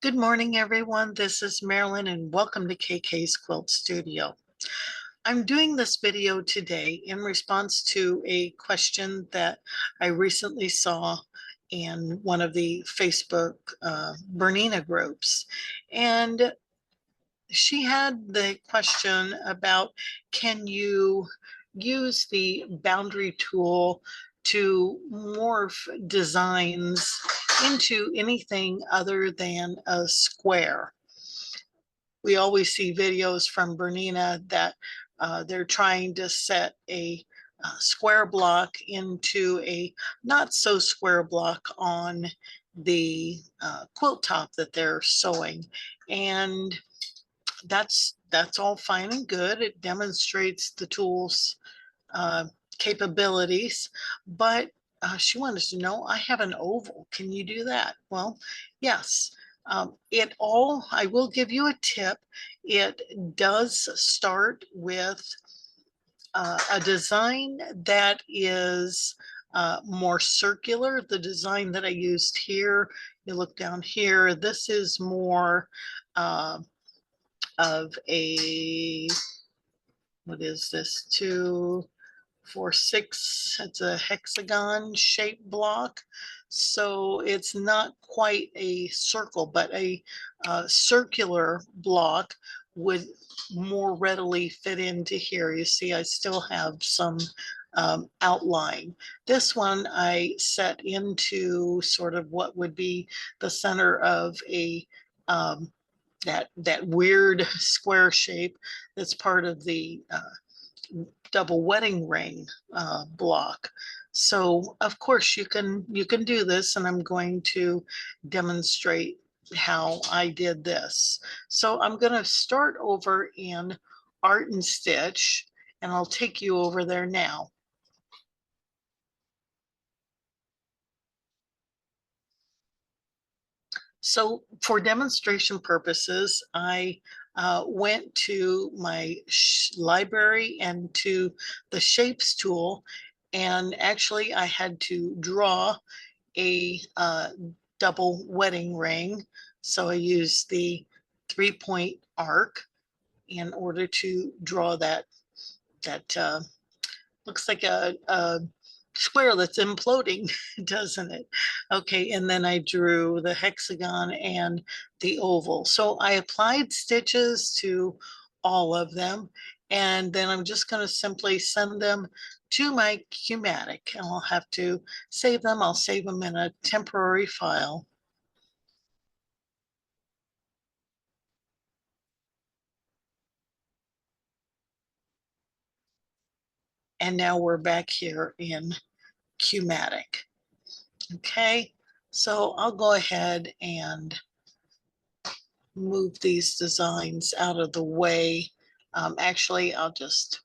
Good morning, everyone. This is Marilyn, and welcome to KK's Quilt Studio. I'm doing this video today in response to a question that I recently saw in one of the Facebook Bernina groups. And she had the question about, can you use the boundary tool to morph designs into anything other than a square? We always see videos from Bernina that they're trying to set a square block into a not so square block on the quilt top that they're sewing. And that's all fine and good. It demonstrates the tool's capabilities, but she wanted to know, I have an oval. Can you do that? Well, yes. I will give you a tip. It does start with a design that is more circular. The design that I used here, you look down here, this is more of a, what is this, 2, 4, 6, it's a hexagon shaped block. So it's not quite a circle, but a circular block would more readily fit into here. You see, I still have some outline. This one I set into sort of what would be the center of a that weird square shape that's part of the double wedding ring block. So of course you can do this, and I'm going to demonstrate how I did this. So I'm going to start over in Art and Stitch, and I'll take you over there now. So for demonstration purposes, I went to my library and to the Shapes tool, and actually I had to draw a double wedding ring. So I used the 3-point arc in order to draw that looks like a square that's imploding, doesn't it? Okay, and then I drew the hexagon and the oval. So I applied stitches to all of them, and then I'm just going to simply send them to my Q-Matic, and I'll have to save them. I'll save them in a temporary file. And now we're back here in Q-Matic. Okay, so I'll go ahead and move these designs out of the way. Actually, I'll just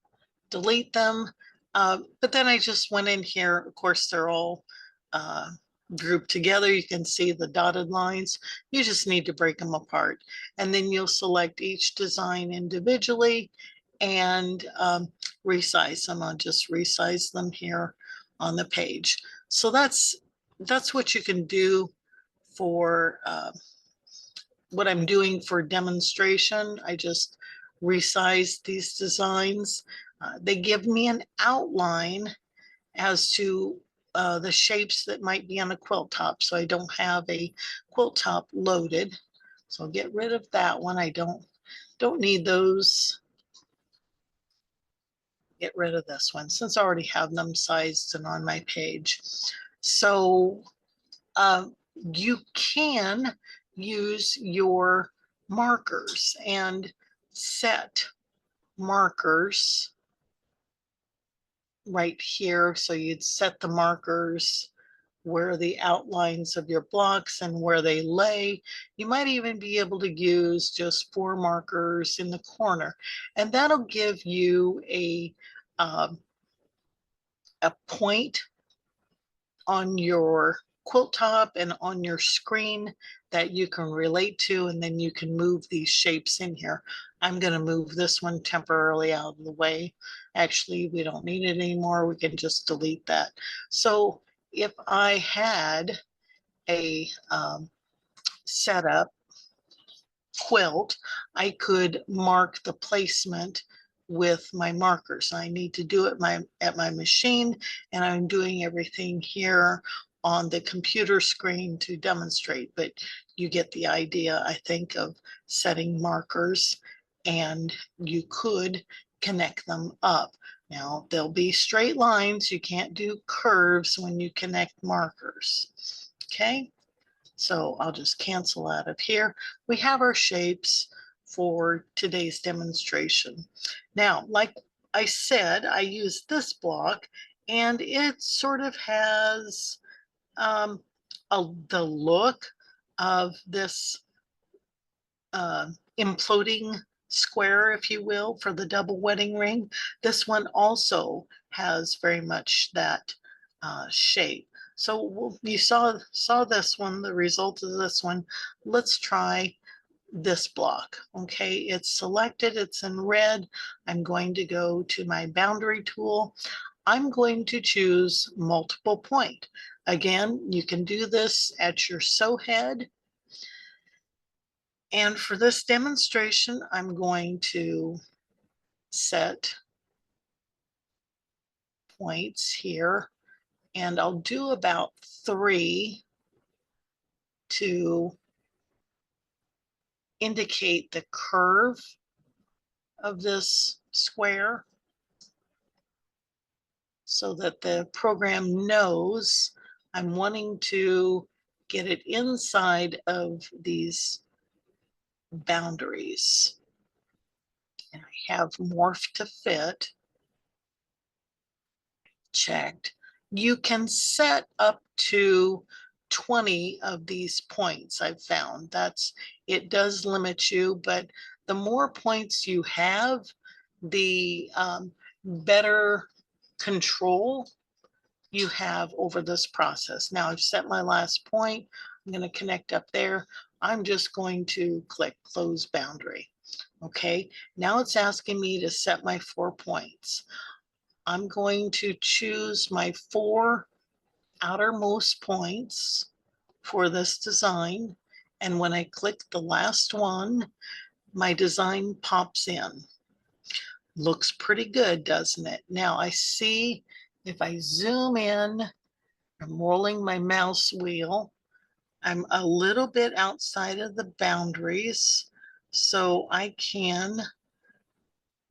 delete them. But then I just went in here. Of course, they're all grouped together. You can see the dotted lines. You just need to break them apart. And then you'll select each design individually and resize them. I'll just resize them here on the page. So that's what you can do for what I'm doing for demonstration. I just resize these designs. They give me an outline as to the shapes that might be on a quilt top. So I don't have a quilt top loaded. So I'll get rid of that one. I don't need those. Get rid of this one since I already have them sized and on my page. So you can use your markers and set markers right here. So you'd set the markers where the outlines of your blocks and where they lay. You might even be able to use just 4 markers in the corner, and that'll give you a point on your quilt top and on your screen that you can relate to, and then you can move these shapes in here. I'm going to move this one temporarily out of the way. Actually, we don't need it anymore. We can just delete that. So if I had a setup quilt, I could mark the placement with my markers. I need to do it at my machine, and I'm doing everything here on the computer screen to demonstrate, but you get the idea, I think, of setting markers, and you could connect them up. Now, there'll be straight lines. You can't do curves when you connect markers. Okay, so I'll just cancel out of here. We have our shapes for today's demonstration. Now, like I said, I use this block, and it sort of has the look of this imploding square, if you will, for the double wedding ring. This one also has very much that shape. So you saw this one, the result of this one. Let's try this block. Okay, it's selected, it's in red. I'm going to go to my boundary tool. I'm going to choose multiple point. Again, you can do this at your sew head. And for this demonstration, I'm going to set points here, and I'll do about 3 to indicate the curve of this square so that the program knows I'm wanting to get it inside of these boundaries. And I have morph to fit checked. You can set up to 20 of these points. I've found it does limit you, but the more points you have, the better control you have over this process. Now I've set my last point. I'm going to connect up there. I'm just going to click close boundary. Okay, now it's asking me to set my 4 points. I'm going to choose my 4 outermost points for this design. And when I click the last one, my design pops in. Looks pretty good, doesn't it? Now I see if I zoom in, I'm rolling my mouse wheel. I'm a little bit outside of the boundaries, so I can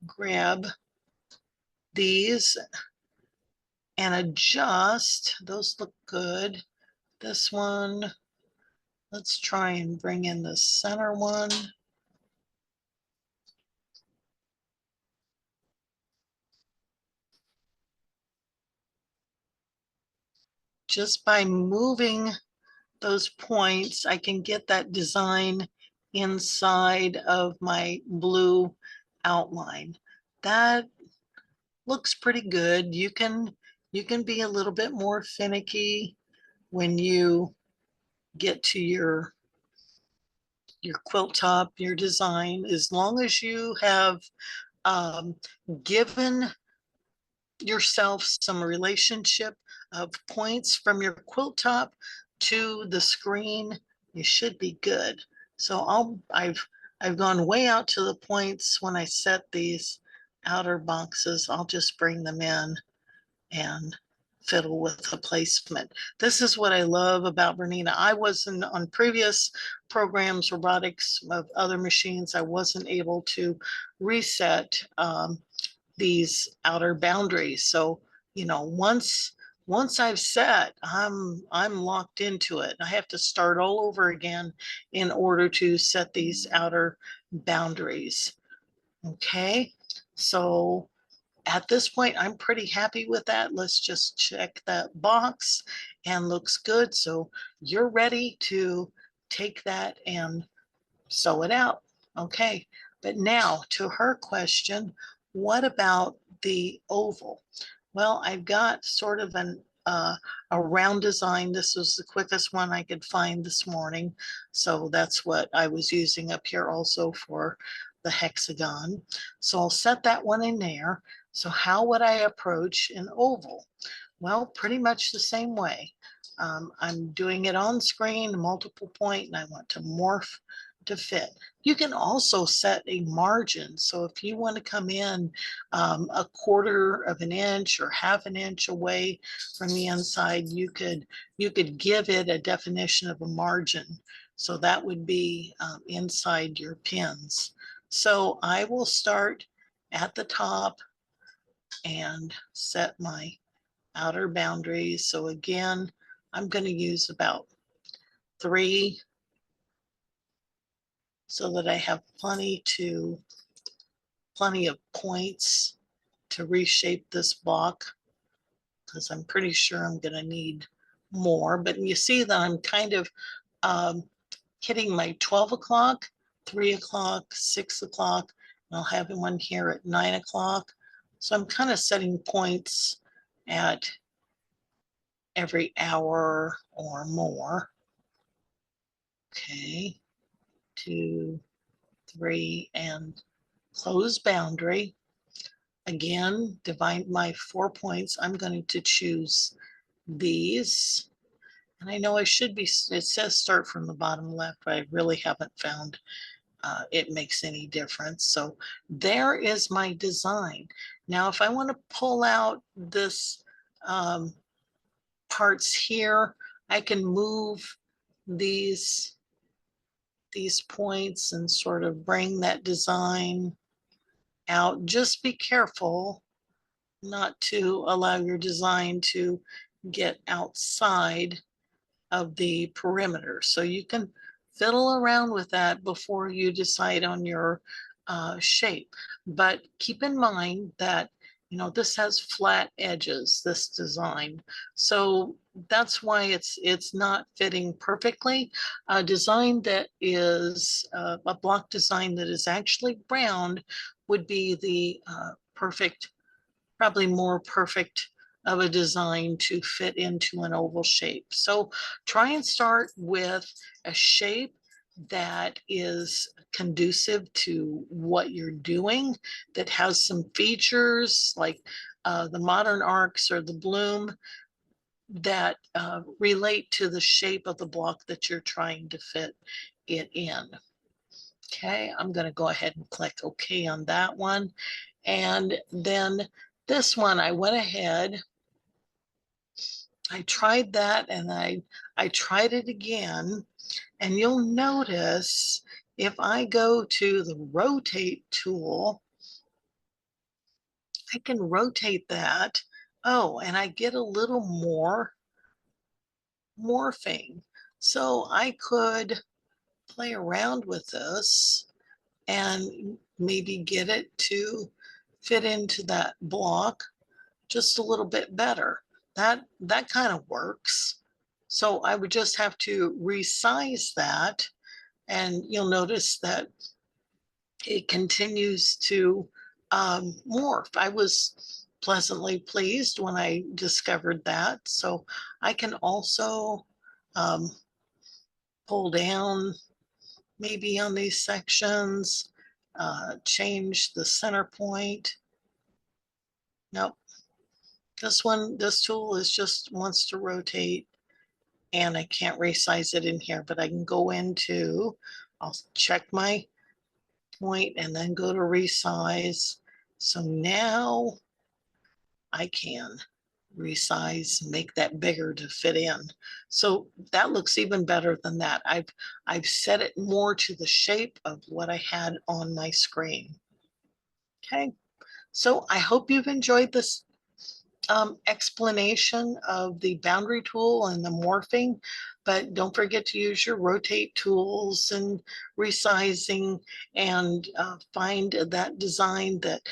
grab these and adjust. Those look good. This one, let's try and bring in the center one. Just by moving those points, I can get that design inside of my blue outline. That looks pretty good. You can be a little bit more finicky when you get to your quilt top, your design, as long as you have given yourself some relationship of points from your quilt top to the screen, you should be good. So I've gone way out to the points when I set these outer boxes. I'll just bring them in and fiddle with the placement. This is what I love about Bernina. I wasn't on previous programs, robotics of other machines, I wasn't able to reset these outer boundaries. So, you know, once I've set, I'm locked into it. I have to start all over again in order to set these outer boundaries. Okay, so at this point, I'm pretty happy with that. Let's just check that box and looks good. So you're ready to take that and sew it out. Okay, but now to her question, what about the oval? Well, I've got sort of a round design. This was the quickest one I could find this morning. So that's what I was using up here also for the hexagon. So I'll set that one in there. So how would I approach an oval? Well, pretty much the same way. I'm doing it on screen, multiple point, and I want to morph to fit. You can also set a margin. So if you want to come in a quarter of an inch or half an inch away from the inside, you could give it a definition of a margin. So that would be inside your pins. So I will start at the top and set my outer boundaries. So again, I'm going to use about 3 so that I have plenty of points to reshape this block, because I'm pretty sure I'm going to need more. But you see that I'm kind of hitting my 12 o'clock, 3 o'clock, 6 o'clock, and I'll have one here at 9 o'clock. So I'm kind of setting points at every hour or more. Okay, 2, 3, and close boundary. Again, divide my 4 points. I'm going to choose these. And I know I should be, it says start from the bottom left, but I really haven't found it makes any difference. So there is my design. Now, if I want to pull out this parts here, I can move these points and sort of bring that design out. Just be careful not to allow your design to get outside of the perimeter. So you can fiddle around with that before you decide on your shape. But keep in mind that, you know, this has flat edges, this design. So that's why it's not fitting perfectly. A design that is a block design that is actually round would be the perfect, probably more perfect of a design to fit into an oval shape. So try and start with a shape that is conducive to what you're doing, that has some features like the modern arcs or the bloom that relate to the shape of the block that you're trying to fit it in. Okay, I'm going to go ahead and click OK on that one. And then this one, I went ahead, I tried that, and I tried it again. And you'll notice if I go to the rotate tool, I can rotate that. Oh, and I get a little more morphing. So I could play around with this and maybe get it to fit into that block just a little bit better. That kind of works. So I would just have to resize that, and you'll notice that it continues to morph. I was pleasantly pleased when I discovered that. So I can also pull down maybe on these sections, change the center point. Nope. This tool is just wants to rotate, and I can't resize it in here, but I can go into, I'll check my point and then go to resize. So now I can resize, make that bigger to fit in. So that looks even better than that. I've set it more to the shape of what I had on my screen. Okay, so I hope you've enjoyed this explanation of the boundary tool and the morphing, but don't forget to use your rotate tools and resizing, and find that design that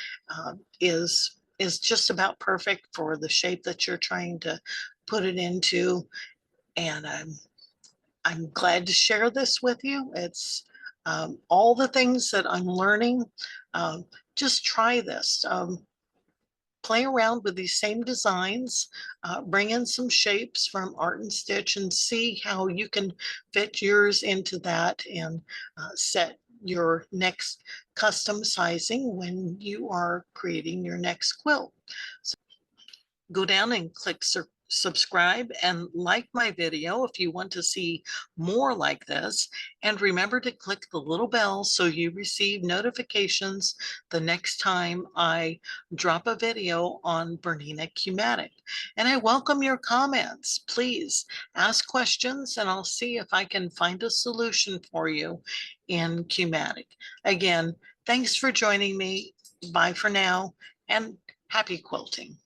is just about perfect for the shape that you're trying to put it into. And I'm glad to share this with you. It's all the things that I'm learning. Just try this. Play around with these same designs, bring in some shapes from Art and Stitch, and see how you can fit yours into that, and set your next custom sizing when you are creating your next quilt. So go down and click subscribe and like my video if you want to see more like this. And remember to click the little bell so you receive notifications the next time I drop a video on Bernina Q-Matic. And I welcome your comments. Please ask questions and I'll see if I can find a solution for you in Q-Matic. Again, thanks for joining me. Bye for now and happy quilting.